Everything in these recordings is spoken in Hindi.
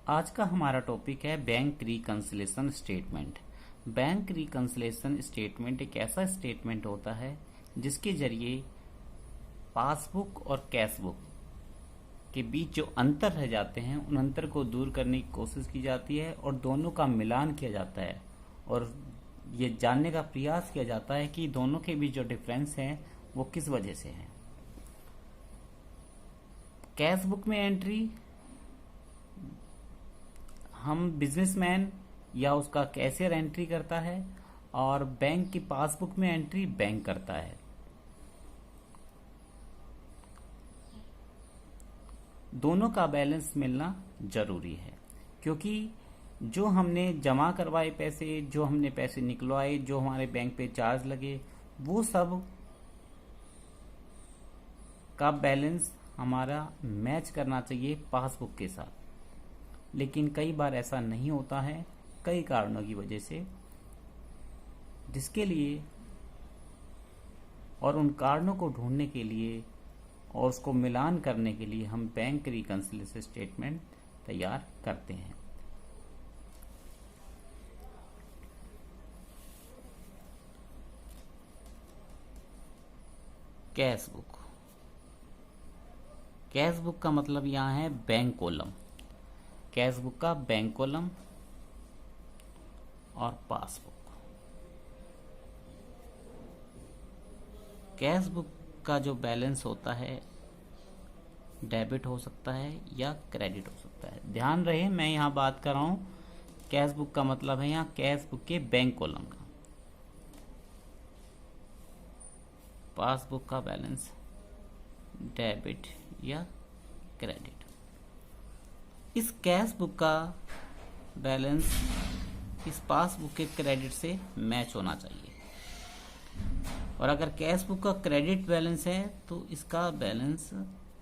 आज का हमारा टॉपिक है bank reconciliation statement. Bank reconciliation statement एक ऐसा स्टेटमेंट होता है जिसके जरिए पासबुक और कैशबुक के बीच जो अंतर रह जाते हैं उन अंतर को दूर करने की कोशिश की जाती है और दोनों का मिलान किया जाता है और ये जानने का प्रयास किया जाता है कि दोनों के बीच जो डिफरेंस है वो किस वजह से है। कैशबुक में एंट्री हम बिजनेसमैन या उसका कैशियर एंट्री करता है और बैंक की पासबुक में एंट्री बैंक करता है। दोनों का बैलेंस मिलना जरूरी है क्योंकि जो हमने जमा करवाए पैसे, जो हमने पैसे निकलवाए, जो हमारे बैंक पे चार्ज लगे, वो सब का बैलेंस हमारा मैच करना चाहिए पासबुक के साथ। लेकिन कई बार ऐसा नहीं होता है कई कारणों की वजह से, जिसके लिए और उन कारणों को ढूंढने के लिए और उसको मिलान करने के लिए हम बैंक रिकंसिलिएशन स्टेटमेंट तैयार करते हैं। कैशबुक, कैशबुक का मतलब यहाँ है बैंक कॉलम। कैशबुक का बैंक कॉलम और पासबुक। कैशबुक का जो बैलेंस होता है डेबिट हो सकता है या क्रेडिट हो सकता है। ध्यान रहे मैं यहाँ बात कर रहा हूँ कैशबुक का मतलब है यहाँ कैशबुक के बैंक कॉलम का। पासबुक का बैलेंस डेबिट या क्रेडिट। इस कैशबुक का बैलेंस इस पासबुक के क्रेडिट से मैच होना चाहिए और अगर कैशबुक का क्रेडिट बैलेंस है तो इसका बैलेंस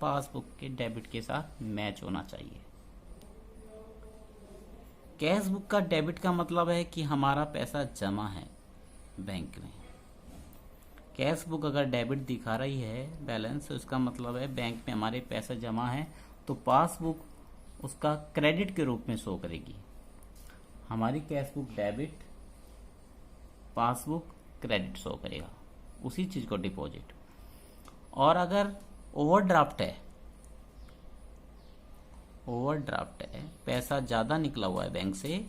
पासबुक के डेबिट के साथ मैच होना चाहिए। कैशबुक का डेबिट का मतलब है कि हमारा पैसा जमा है बैंक में। कैशबुक अगर डेबिट दिखा रही है बैलेंस तो इसका मतलब है बैंक में हमारे पैसा जमा है, तो पासबुक उसका क्रेडिट के रूप में शो करेगी। हमारी cashbook debit, passbook credit show करेगा, उसी चीज को डिपॉजिट। और अगर ओवरड्राफ्ट है, ओवरड्राफ्ट है, पैसा ज्यादा निकला हुआ है बैंक से,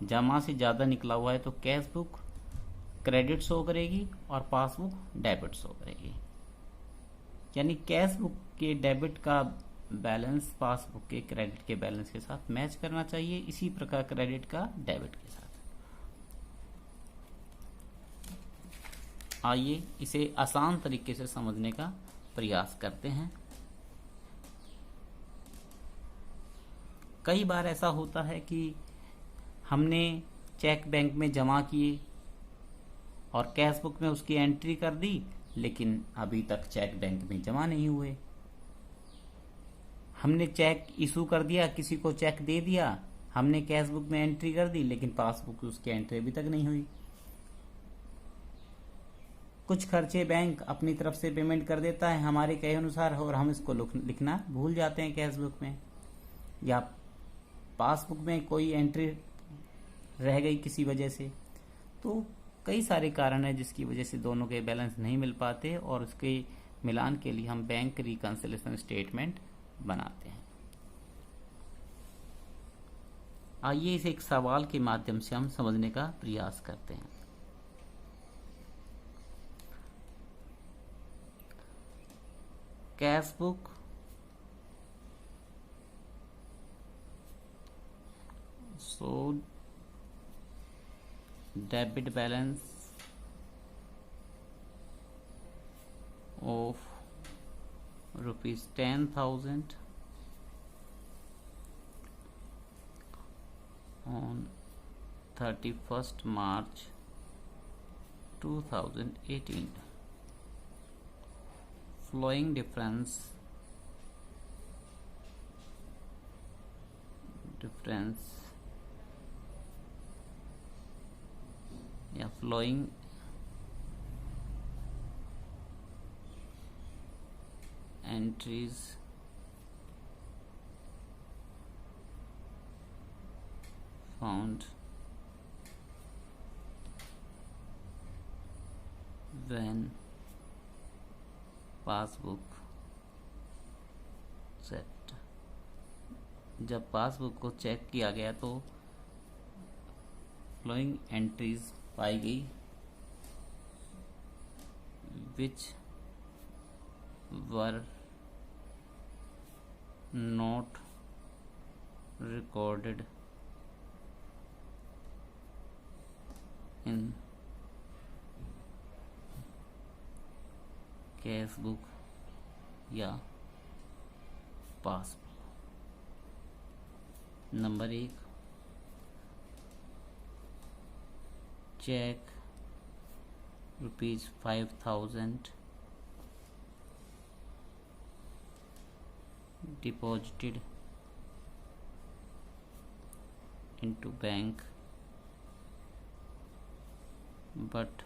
जमा से ज्यादा निकला हुआ है, तो कैशबुक क्रेडिट शो करेगी और पासबुक डेबिट शो करेगी। यानी कैशबुक के डेबिट का बैलेंस पासबुक के क्रेडिट के बैलेंस के साथ मैच करना चाहिए, इसी प्रकार क्रेडिट का डेबिट के साथ। आइए इसे आसान तरीके से समझने का प्रयास करते हैं। कई बार ऐसा होता है कि हमने चेक बैंक में जमा किए और कैशबुक में उसकी एंट्री कर दी, लेकिन अभी तक चेक बैंक में जमा नहीं हुए। हमने चेक इशू कर दिया, किसी को चेक दे दिया, हमने कैशबुक में एंट्री कर दी, लेकिन पासबुक उसकी एंट्री अभी तक नहीं हुई। कुछ खर्चे बैंक अपनी तरफ से पेमेंट कर देता है हमारे कहे अनुसार और हम इसको लिखना भूल जाते हैं कैशबुक में, या पासबुक में कोई एंट्री रह गई किसी वजह से। तो कई सारे कारण हैं जिसकी वजह से दोनों के बैलेंस नहीं मिल पाते और उसके मिलान के लिए हम बैंक रिकंसिलिएशन स्टेटमेंट बनाते हैं। आइए इसे एक सवाल के माध्यम से हम समझने का प्रयास करते हैं। Cashbook show debit balance of rupees 10,000 on 31st March 2018. Flowing difference या flowing entries found when passbook check, जब पासबुक को चेक किया गया तो फ्लोइंग एंट्रीज पाई गई which were not recorded in cash book या passbook. Number 1, cheque ₹5,000 deposited into bank but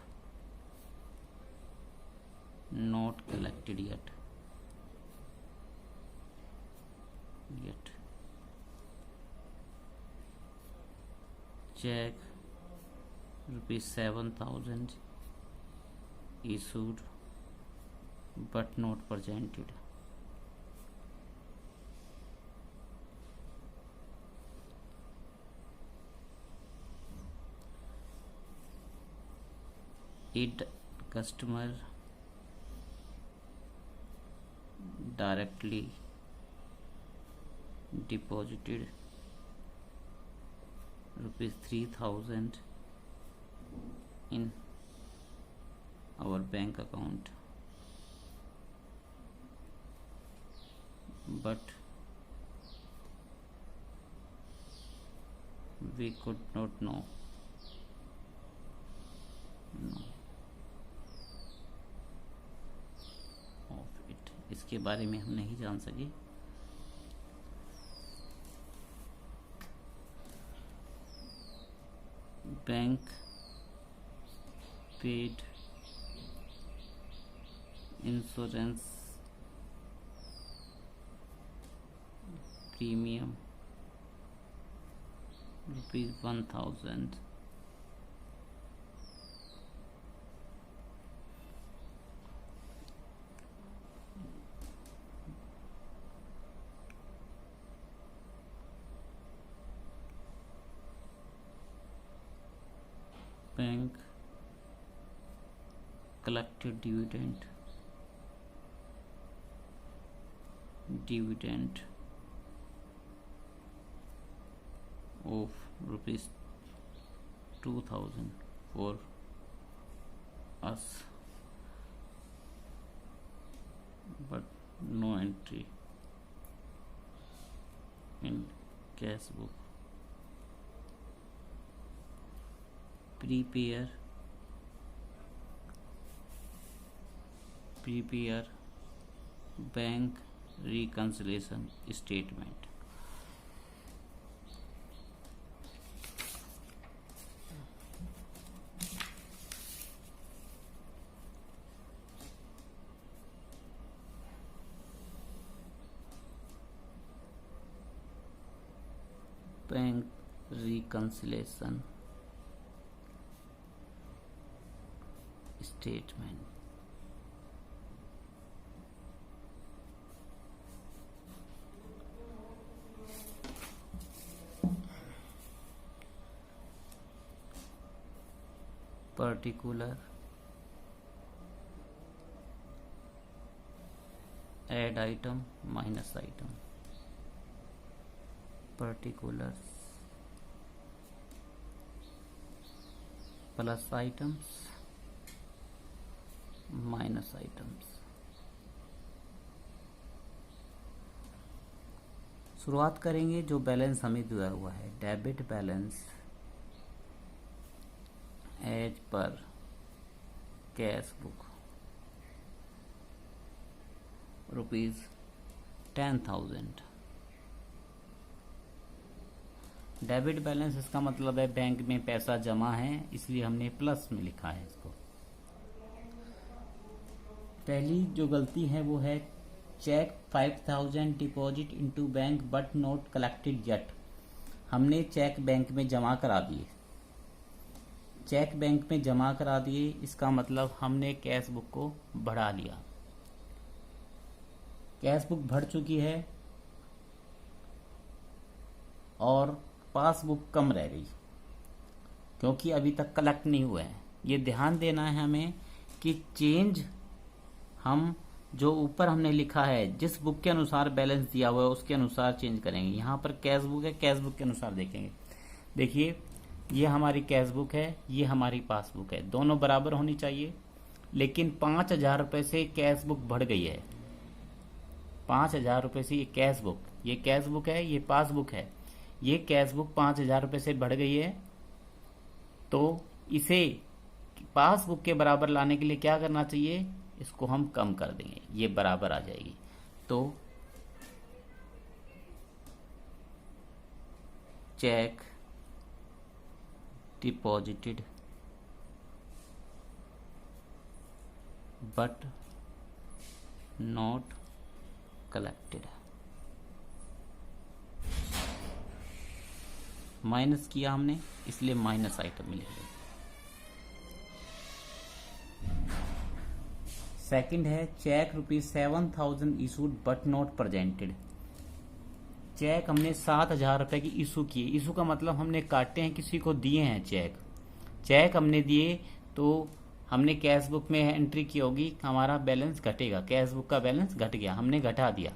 not collected yet. Check ₹7,000 issued but not presented. It customer directly deposited ₹3,000 in our bank account but we could not know of it, इसके बारे में हम नहीं जान सके। Bank paid insurance premium ₹1,000 bank collected dividend of ₹2,000 for us but no entry in cash book. Prepare bank reconciliation statement. Bank reconciliation statement. Particular, add item, minus item. Particulars, plus items, minus items. शुरुआत करेंगे जो बैलेंस हमें दिया हुआ है, debit balance as per cash book ₹10,000। Debit balance इसका मतलब है बैंक में पैसा जमा है, इसलिए हमने प्लस में लिखा है इसको। पहली जो गलती है वो है cheque 5,000 deposit into bank but not collected yet. हमने चेक बैंक में जमा करा दिए, चेक बैंक में जमा करा दिए, इसका मतलब हमने कैश बुक को बढ़ा लिया। कैश बुक बढ़ चुकी है और पासबुक कम रह गई, क्योंकि अभी तक कलेक्ट नहीं हुआ है। ये ध्यान देना है हमें कि चेंज हम जो ऊपर हमने लिखा है, जिस बुक के अनुसार बैलेंस दिया हुआ है उसके अनुसार चेंज करेंगे। यहाँ पर कैश बुक है, कैश बुक के अनुसार देखेंगे। देखिए, ये हमारी कैश बुक है, ये हमारी पासबुक है, दोनों बराबर होनी चाहिए। लेकिन 5,000 रुपये से कैश बुक बढ़ गई है। 5,000 रुपये से ये कैश बुक है, ये पासबुक है। ये कैश बुक 5,000 रुपये से बढ़ गई है, तो इसे पासबुक के बराबर लाने के लिए क्या करना चाहिए? इसको हम कम कर देंगे, ये बराबर आ जाएगी। तो cheque deposited but not collected, minus किया हमने, इसलिए माइनस आइटम मिलेगा। सेकंड है cheque ₹7,000 issued but not presented. Cheque हमने 7,000 रुपये की इशू किए। इशू का मतलब हमने काटे हैं, किसी को दिए हैं चेक हमने दिए, तो हमने कैश बुक में एंट्री की होगी, हमारा बैलेंस घटेगा, कैश बुक का बैलेंस घट गया, हमने घटा दिया,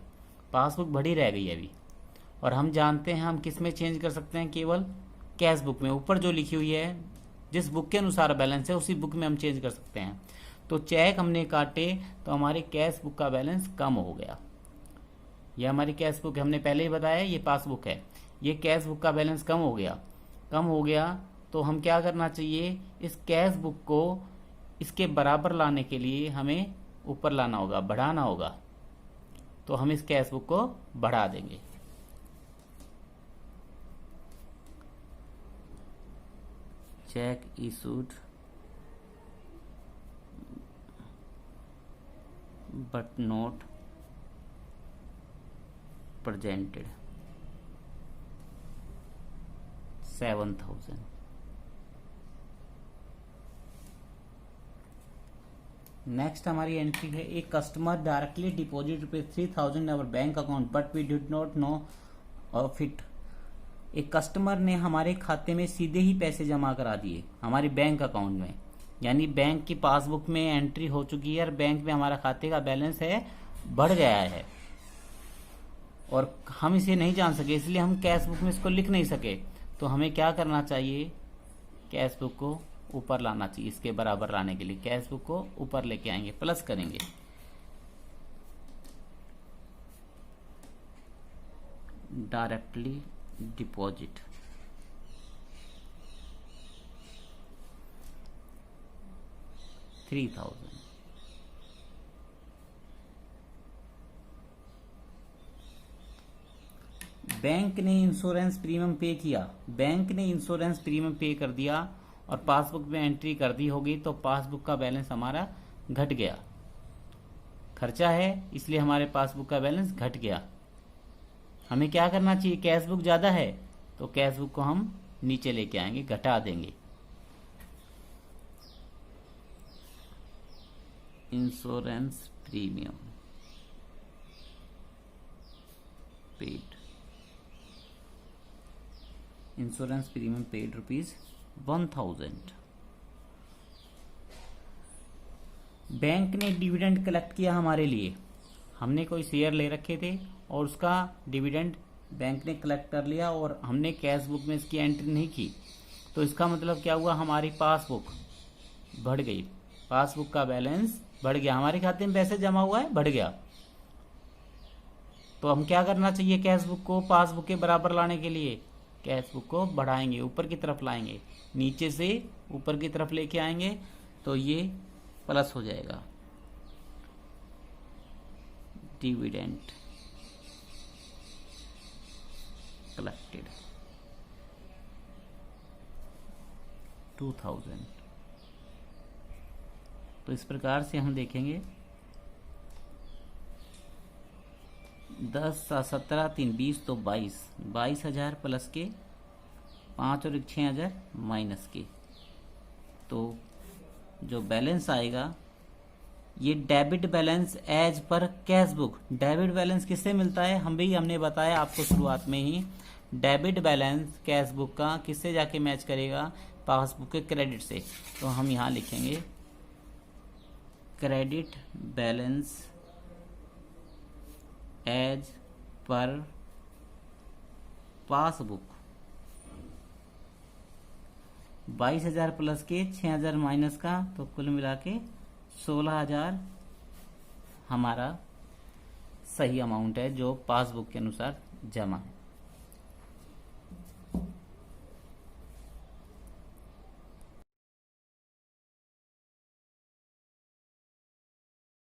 पासबुक बढ़ी रह गई अभी। और हम जानते हैं हम किस में चेंज कर सकते हैं? केवल कैश बुक में। ऊपर जो लिखी हुई है, जिस बुक के अनुसार बैलेंस है उसी बुक में हम चेंज कर सकते हैं। तो चेक हमने काटे तो हमारी कैश बुक का बैलेंस कम हो गया। ये हमारी कैश बुक है, हमने पहले ही बताया, ये पासबुक है। ये कैश बुक का बैलेंस कम हो गया तो हम क्या करना चाहिए? इस कैश बुक को इसके बराबर लाने के लिए हमें ऊपर लाना होगा, बढ़ाना होगा। तो हम इस कैश बुक को बढ़ा देंगे। Cheque issued but not presented 7,000। Next हमारी एंट्री है, एक customer directly deposit ₹3,000 in our bank account but we did not know of it. एक कस्टमर ने हमारे खाते में सीधे ही पैसे जमा करा दिए हमारे बैंक अकाउंट में, यानी बैंक की पासबुक में एंट्री हो चुकी है और बैंक में हमारा खाते का बैलेंस है, बढ़ गया है, और हम इसे नहीं जान सके, इसलिए हम कैश बुक में इसको लिख नहीं सके। तो हमें क्या करना चाहिए? कैश बुक को ऊपर लाना चाहिए। इसके बराबर लाने के लिए कैश बुक को ऊपर लेके आएंगे, प्लस करेंगे। Directly deposit $3,000। बैंक ने इंश्योरेंस प्रीमियम पे किया, बैंक ने इंश्योरेंस प्रीमियम पे कर दिया और पासबुक में एंट्री कर दी होगी, तो पासबुक का बैलेंस हमारा घट गया। खर्चा है इसलिए हमारे पासबुक का बैलेंस घट गया। हमें क्या करना चाहिए? कैश बुक ज्यादा है तो कैश बुक को हम नीचे लेके आएंगे, घटा देंगे। Insurance premium paid, insurance premium paid ₹1,000। Bank ने डिविडेंड कलेक्ट किया हमारे लिए, हमने कोई शेयर ले रखे थे और उसका डिविडेंड बैंक ने कलेक्ट कर लिया और हमने कैश बुक में इसकी एंट्री नहीं की। तो इसका मतलब क्या हुआ? हमारी पासबुक बढ़ गई, पासबुक का बैलेंस बढ़ गया, हमारे खाते में पैसे जमा हुआ है, बढ़ गया। तो हम क्या करना चाहिए? कैश बुक को पासबुक के बराबर लाने के लिए कैश बुक को बढ़ाएंगे, ऊपर की तरफ लाएंगे, नीचे से ऊपर की तरफ लेके आएंगे, तो ये प्लस हो जाएगा। Dividend collected 2,000। तो इस प्रकार से हम देखेंगे 10 17 3 20 तो 22,000 प्लस के 5 और 6,000 माइनस के, तो जो बैलेंस आएगा ये debit balance as per cash book. Debit balance किससे मिलता है, हमने बताया आपको शुरुआत में ही। डेबिट बैलेंस कैश बुक का किससे जाके मैच करेगा, पासबुक के क्रेडिट से। तो हम यहाँ लिखेंगे credit balance as per passbook 22,000 plus के 6,000 माइनस का, तो कुल मिला के 16,000 हमारा सही अमाउंट है जो पासबुक के अनुसार जमा है।